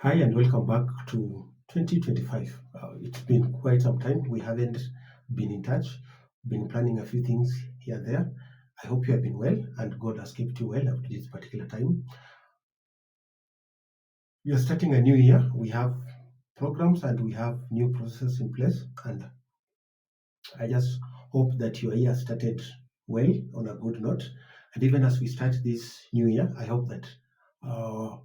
Hi and welcome back to 2025. It's been quite some time. We haven't been in touch, been planning a few things here and there. I hope you have been well and God has kept you well up to this particular time. We are starting a new year. We have programs and we have new processes in place. And I just hope that your year started well on a good note. And even as we start this new year, I hope that uh,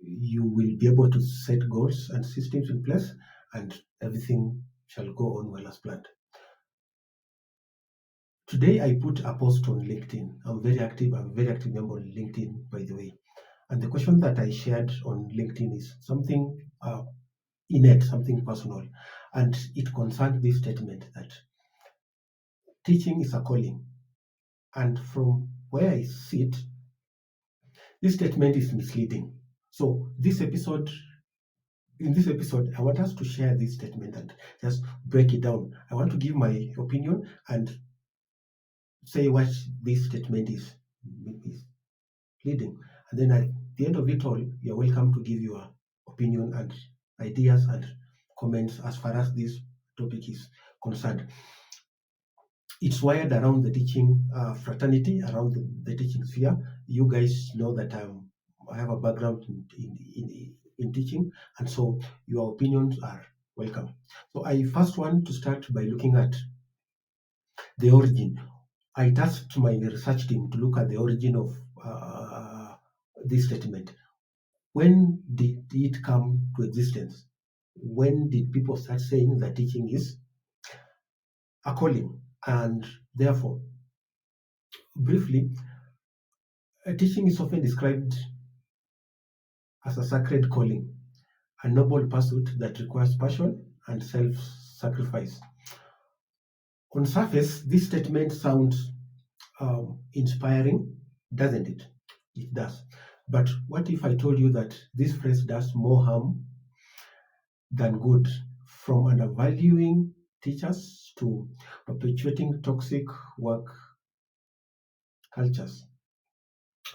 you will be able to set goals and systems in place and everything shall go on well as planned. Today I put a post on LinkedIn. I'm a very active member on LinkedIn, by the way. And the question that I shared on LinkedIn is something innate, something personal. And it concerns this statement that teaching is a calling. And from where I sit, this statement is misleading. So in this episode, I want us to share this statement and just break it down. I want to give my opinion and say what this statement is leading. And then at the end of it all, you're welcome to give your opinion and ideas and comments as far as this topic is concerned. It's wired around the teaching fraternity, around the teaching sphere. You guys know that I have a background in teaching, and so your opinions are welcome. So I first want to start by looking at the origin. I tasked my research team to look at the origin of this statement. When did it come to existence? When did people start saying that teaching is a calling? And therefore, briefly, teaching is often described as a sacred calling, a noble pursuit that requires passion and self sacrifice. On surface, this statement sounds inspiring, doesn't it? It does. But what if I told you that this phrase does more harm than good, from undervaluing teachers to perpetuating toxic work cultures?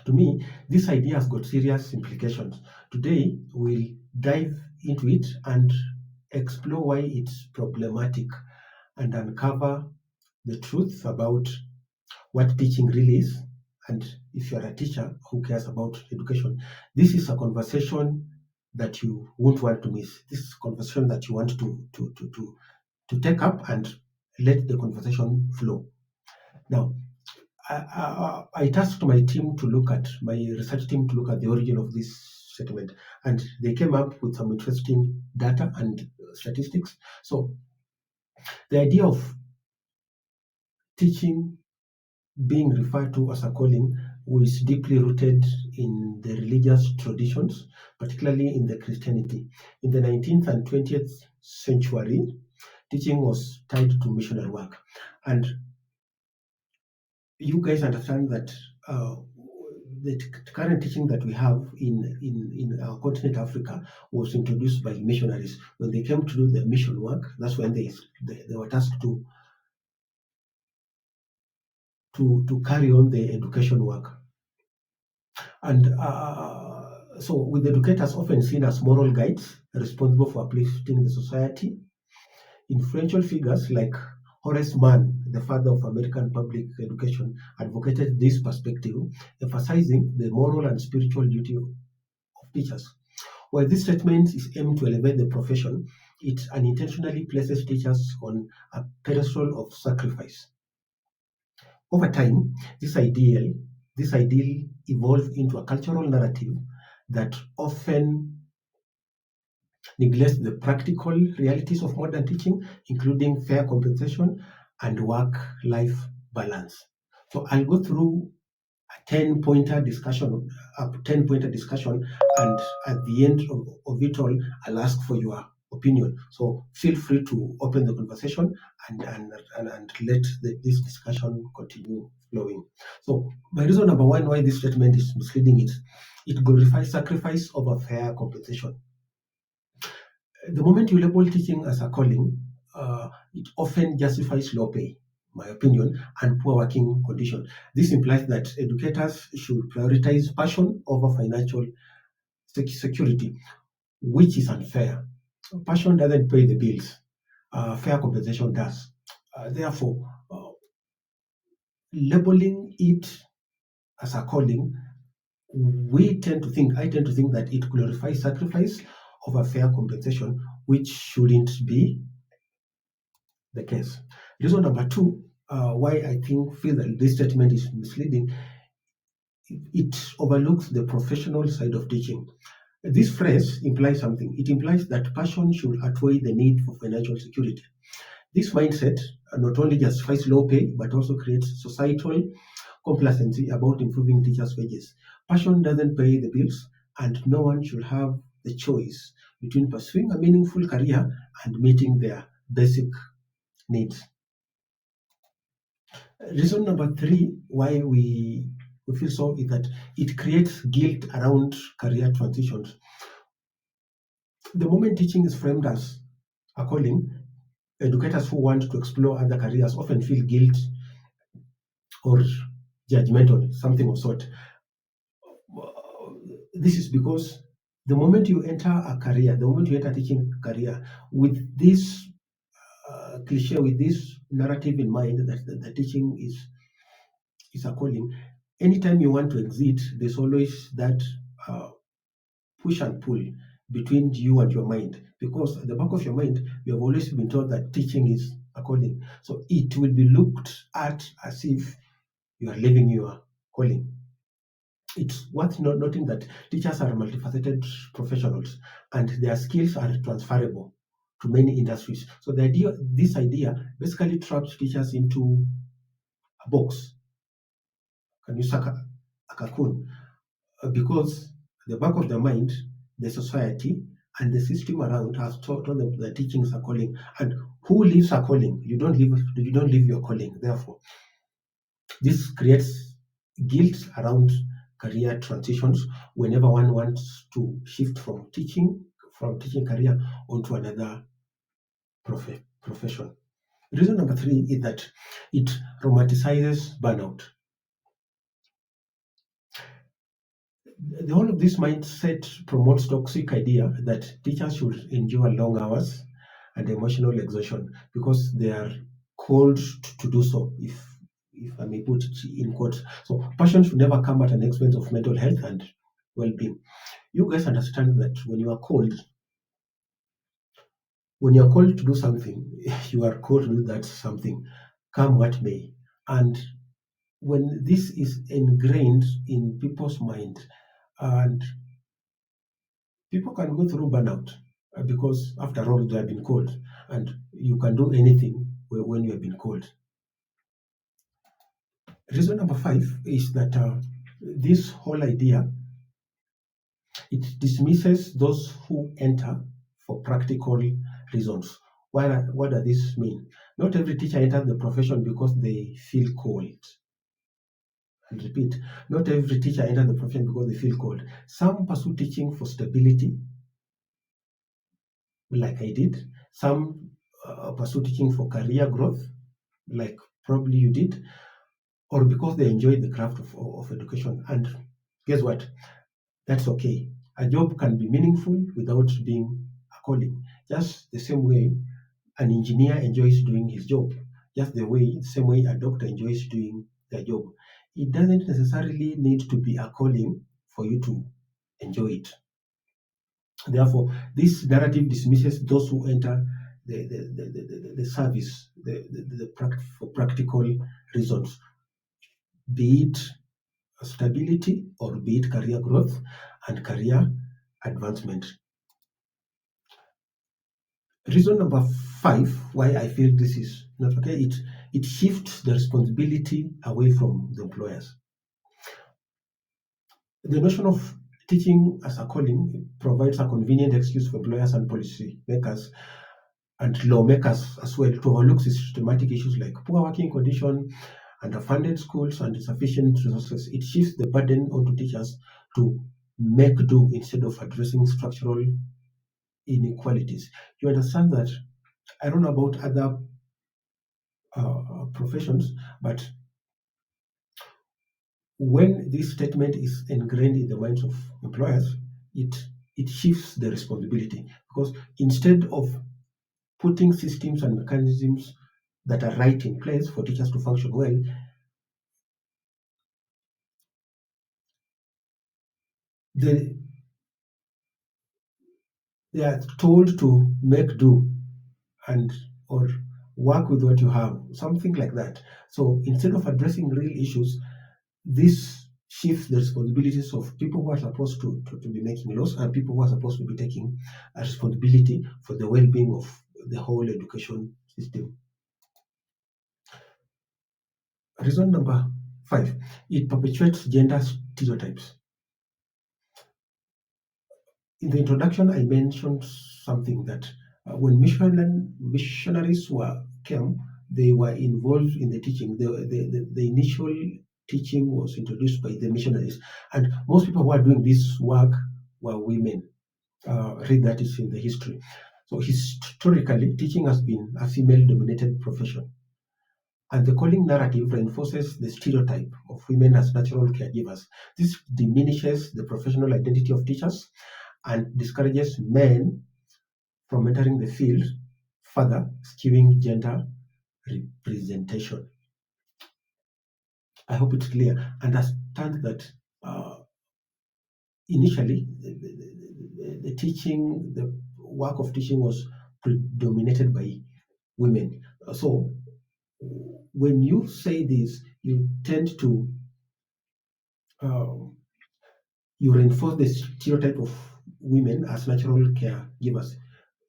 To me, this idea has got serious implications. Today, we'll dive into it and explore why it's problematic and uncover the truth about what teaching really is. And if you're a teacher who cares about education, this is a conversation that you won't want to miss. This is a conversation that you want to take up and let the conversation flow. Now, I tasked my research team to look at the origin of this settlement, and they came up with some interesting data and statistics. So, the idea of teaching being referred to as a calling was deeply rooted in the religious traditions, particularly in the Christianity. In the 19th and 20th century, teaching was tied to missionary work. And you guys understand that the current teaching that we have in our continent Africa was introduced by missionaries. When they came to do the mission work, that's when they were tasked to carry on the education work. And so, with educators often seen as moral guides responsible for uplifting the society, influential figures like Horace Mann, the father of American public education, advocated this perspective, emphasizing the moral and spiritual duty of teachers. While this statement is aimed to elevate the profession, it unintentionally places teachers on a pedestal of sacrifice. Over time, this ideal evolved into a cultural narrative that often neglects the practical realities of modern teaching, including fair compensation and work-life balance. So I'll go through a 10-pointer discussion, and at the end of it all, I'll ask for your opinion. So feel free to open the conversation and let this discussion continue flowing. So my reason number one why this statement is misleading is it glorifies sacrifice over fair compensation. The moment you label teaching as a calling, it often justifies low pay, my opinion, and poor working conditions. This implies that educators should prioritize passion over financial security. which is unfair. Passion doesn't pay the bills. Fair compensation does. Therefore, labeling it as a calling, I tend to think that it glorifies sacrifice over fair compensation, which shouldn't be the case. Reason number two, why I feel that this statement is misleading, it overlooks the professional side of teaching. This phrase implies something. It implies that passion should outweigh the need for financial security. This mindset not only justifies low pay, but also creates societal complacency about improving teachers' wages. Passion doesn't pay the bills, and no one should have the choice between pursuing a meaningful career and meeting their basic needs. Reason number three why we feel so is that it creates guilt around career transitions. The moment teaching is framed as a calling, educators who want to explore other careers often feel guilt or judgmental, something of sort. This is because the moment you enter a career, the moment you enter a teaching career with this cliche, with this narrative in mind that the teaching is a calling, anytime you want to exit, there's always that uh, push and pull between you and your mind, because at the back of your mind you have always been told that teaching is a calling, so it will be looked at as if you are living your calling. It's worth noting that teachers are multifaceted professionals and their skills are transferable to many industries. So this idea basically traps teachers into a box. Can you suck a cocoon? Because at the back of their mind, the society and the system around has told them that teaching is a calling. And who lives a calling? You don't live your calling. Therefore, this creates guilt around career transitions whenever one wants to shift from teaching career onto another profession. Reason number three is that it romanticizes burnout. The whole of this mindset promotes toxic idea that teachers should endure long hours and emotional exhaustion because they are called to do so, if I may put it in quotes. So passion should never come at an expense of mental health and well-being. You guys understand that when you are called to do something, you are called to do that something, come what may. And when this is ingrained in people's mind, and people can go through burnout because, after all, they have been called, and you can do anything when you have been called. Reason number five is that this whole idea, it dismisses those who enter for practical reasons. What does this mean? Not every teacher enters the profession because they feel called. And repeat, not every teacher enters the profession because they feel called. Some pursue teaching for stability, like I did. Some pursue teaching for career growth, like probably you did, or because they enjoy the craft of education. And guess what? That's okay. A job can be meaningful without being a calling. Just the same way an engineer enjoys doing his job, just the same way a doctor enjoys doing their job. It doesn't necessarily need to be a calling for you to enjoy it. Therefore, this narrative dismisses those who enter the service for practical reasons, be it stability or be it career growth and career advancement. Reason number five why I feel this is not okay, it shifts the responsibility away from the employers. The notion of teaching as a calling provides a convenient excuse for employers and policy makers and lawmakers as well to overlook systematic issues like poor working conditions, underfunded schools, and insufficient resources. It shifts the burden onto teachers to make do instead of addressing structural inequalities. You understand that? I don't know about other professions, but when this statement is ingrained in the minds of employers, it it shifts the responsibility, because instead of putting systems and mechanisms that are right in place for teachers to function well, they, they are told to make do and or work with what you have, something like that. So instead of addressing real issues, this shifts the responsibilities of people who are supposed to be making laws and people who are supposed to be taking a responsibility for the well-being of the whole education system. Reason number 5, it perpetuates gender stereotypes. In the introduction, I mentioned something that when missionaries were came, they were involved in the teaching. The initial teaching was introduced by the missionaries, and most people who are doing this work were women. Read that is in the history. So historically, teaching has been a female-dominated profession, and the calling narrative reinforces the stereotype of women as natural caregivers. This diminishes the professional identity of teachers and discourages men from entering the field, further skewing gender representation. I hope it's clear. Understand that initially the teaching, the work of teaching was predominated by women. So when you say this, you tend to um, you reinforce the stereotype of women as natural caregivers.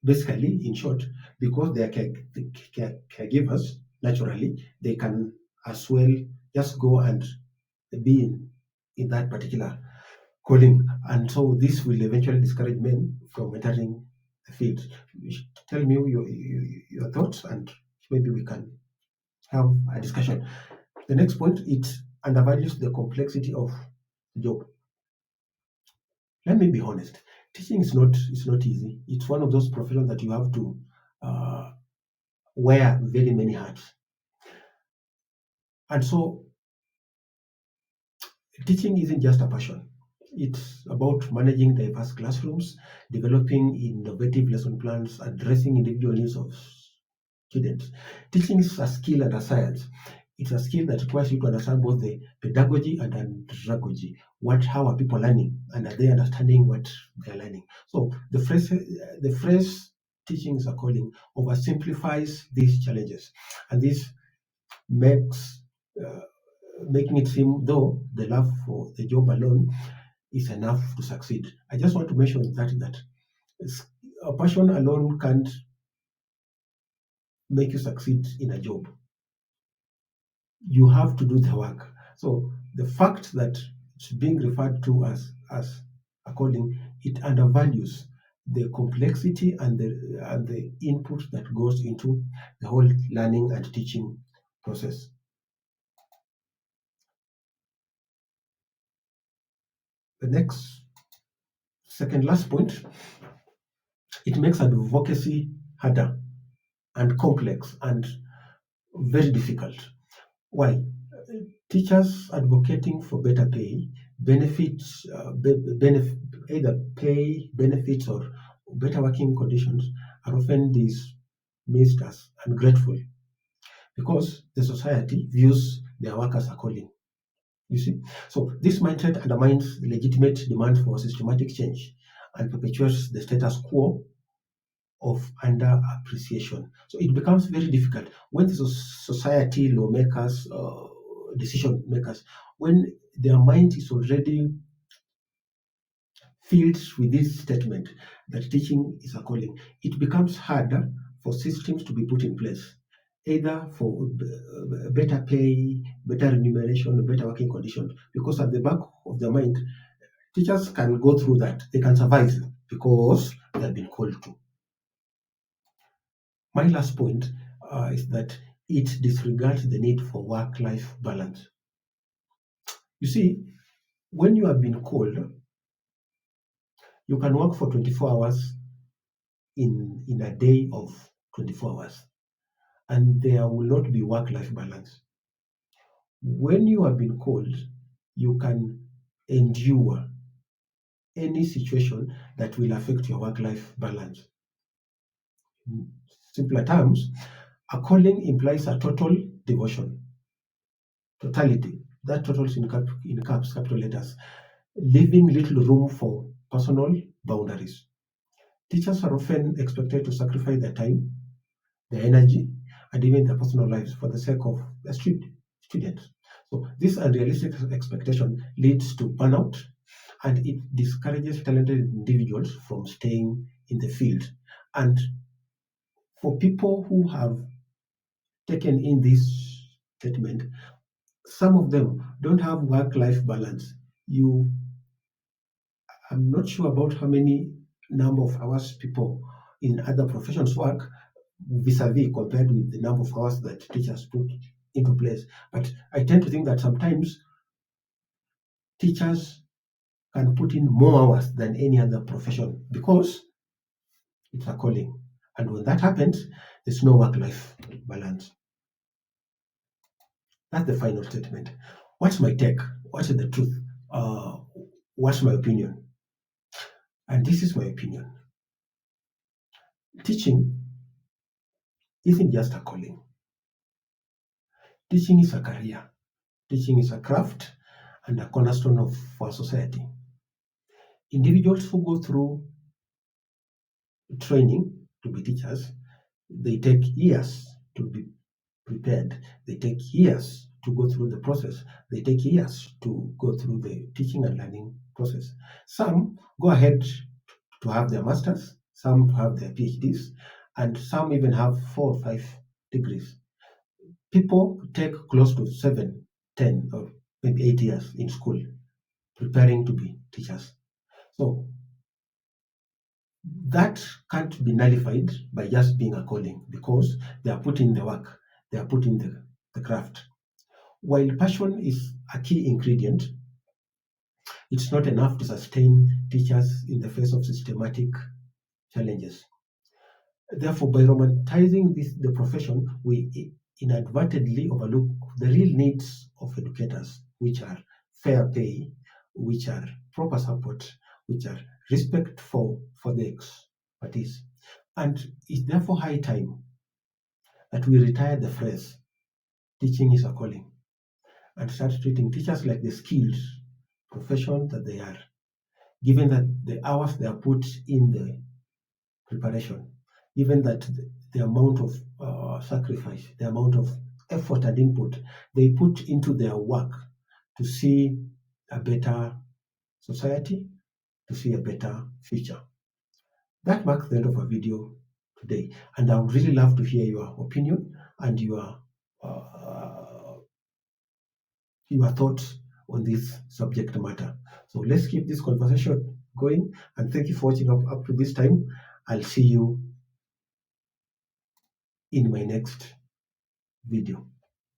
Basically, in short, because they are caregivers naturally, they can as well just go and be in that particular calling. And so this will eventually discourage men from entering the field. You should tell me your thoughts and maybe we can have a discussion. The next point, it undervalues the complexity of the job. Let me be honest. Teaching is not easy. It's one of those professions that you have to uh, wear very many hats. And so teaching isn't just a passion. It's about managing diverse classrooms, developing innovative lesson plans, addressing individual needs of students. Teaching is a skill and a science. It's a skill that requires you to understand both the pedagogy and andragogy. How are people learning, and are they understanding what they're learning? So the phrase "teaching is a calling" oversimplifies these challenges, and this makes uh, making it seem though the love for the job alone is enough to succeed. I just want to mention that a passion alone can't make you succeed in a job. You have to do the work. So the fact that it's being referred to as a calling, it undervalues the complexity and the input that goes into the whole learning and teaching process. The next second last point, it makes advocacy harder and complex and very difficult. Why? Teachers advocating for better pay, benefits, either pay, benefits, or better working conditions are often dismissed as ungrateful because the society views their work as a calling. You see? So this mindset undermines legitimate demand for systematic change and perpetuates the status quo of under appreciation. So it becomes very difficult when the society, lawmakers, decision makers, when their mind is already filled with this statement that teaching is a calling, it becomes harder for systems to be put in place, either for better pay, better remuneration, better working conditions, because at the back of their mind, teachers can go through that. They can survive because they have been called to. My last point is that it disregards the need for work-life balance. You see, when you have been called, you can work for 24 hours in a day of 24 hours, and there will not be work-life balance. When you have been called, you can endure. any situation that will affect your work-life balance. In simpler terms, a calling implies a total devotion, totality. That totals in caps, capital letters, leaving little room for personal boundaries. Teachers are often expected to sacrifice their time, their energy, and even their personal lives for the sake of the students. So this unrealistic expectation leads to burnout, and it discourages talented individuals from staying in the field. And for people who have taken in this statement, some of them don't have work-life balance. You, I'm not sure about how many number of hours people in other professions work vis-a-vis compared with the number of hours that teachers put into place. But I tend to think that sometimes teachers can put in more hours than any other profession because it's a calling. And when that happens, there's no work-life balance. That's the final statement. What's my take? What's the truth? Uh, what's my opinion? And this is my opinion. Teaching isn't just a calling. Teaching is a career. Teaching is a craft and a cornerstone of our society. Individuals who go through training to be teachers, they take years to be prepared. They take years to go through the process. They take years to go through the teaching and learning process. Some go ahead to have their masters, some have their PhDs, and some even have 4 or 5 degrees. People take close to 7, 10, or maybe 8 years in school preparing to be teachers. So that can't be nullified by just being a calling because they are putting the work, they are putting the craft. While passion is a key ingredient, it's not enough to sustain teachers in the face of systematic challenges. Therefore, by romanticizing the profession, we inadvertently overlook the real needs of educators, which are fair pay, which are proper support, which are respect for the expertise. And it's therefore high time that we retire the phrase, teaching is a calling, and start treating teachers like the skilled profession that they are, given that the hours they are put in the preparation, given that the amount of sacrifice, the amount of effort and input they put into their work to see a better society, to see a better future. That marks the end of our video today, and I would really love to hear your opinion and uh, your thoughts on this subject matter. So let's keep this conversation going, and thank you for watching up to this time. I'll see you in my next video.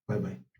Bye bye.